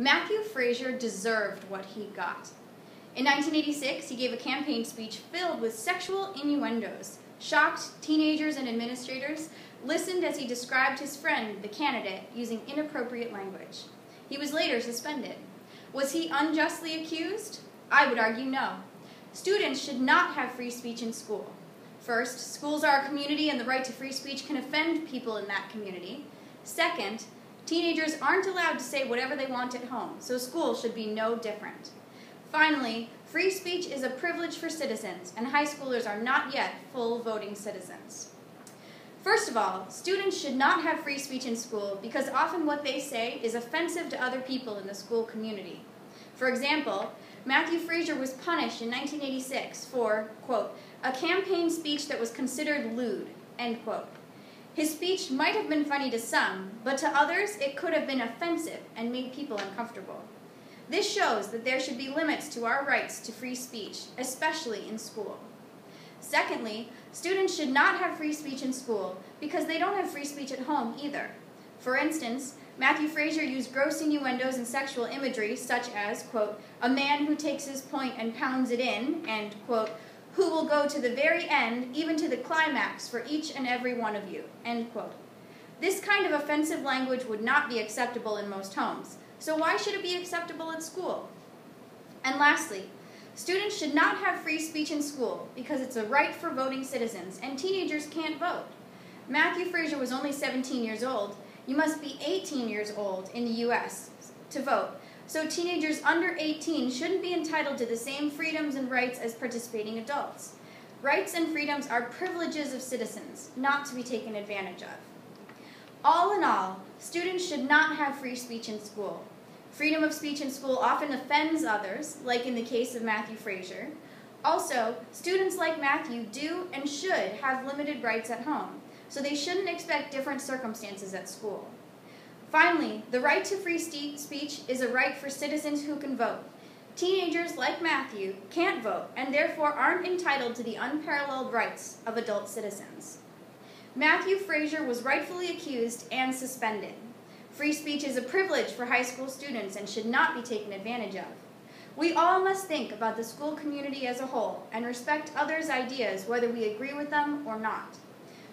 Matthew Frazier deserved what he got. In 1986, he gave a campaign speech filled with sexual innuendos. Shocked teenagers and administrators listened as he described his friend, the candidate, using inappropriate language. He was later suspended. Was he unjustly accused? I would argue no. Students should not have free speech in school. First, schools are a community and the right to free speech can offend people in that community. Second, teenagers aren't allowed to say whatever they want at home, so school should be no different. Finally, free speech is a privilege for citizens, and high schoolers are not yet full voting citizens. First of all, students should not have free speech in school because often what they say is offensive to other people in the school community. For example, Matthew Frazier was punished in 1986 for, quote, a campaign speech that was considered lewd, end quote. His speech might have been funny to some, but to others it could have been offensive and made people uncomfortable. This shows that there should be limits to our rights to free speech, especially in school. Secondly, students should not have free speech in school because they don't have free speech at home either. For instance, Matthew Frazier used gross innuendos and sexual imagery such as, quote, a man who takes his point and pounds it in, and, quote, who will go to the very end, even to the climax, for each and every one of you, end quote. This kind of offensive language would not be acceptable in most homes, so why should it be acceptable at school? And lastly, students should not have free speech in school because it's a right for voting citizens, and teenagers can't vote. Matthew Frazier was only 17 years old. You must be 18 years old in the U.S. to vote. So teenagers under 18 shouldn't be entitled to the same freedoms and rights as participating adults. Rights and freedoms are privileges of citizens, not to be taken advantage of. All in all, students should not have free speech in school. Freedom of speech in school often offends others, like in the case of Matthew Frazier. Also, students like Matthew do and should have limited rights at home, so they shouldn't expect different circumstances at school. Finally, the right to free speech is a right for citizens who can vote. Teenagers like Matthew can't vote and therefore aren't entitled to the unparalleled rights of adult citizens. Matthew Frazier was rightfully accused and suspended. Free speech is a privilege for high school students and should not be taken advantage of. We all must think about the school community as a whole and respect others' ideas whether we agree with them or not.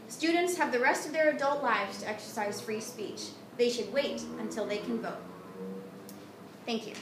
Students have the rest of their adult lives to exercise free speech. They should wait until they can vote. Thank you.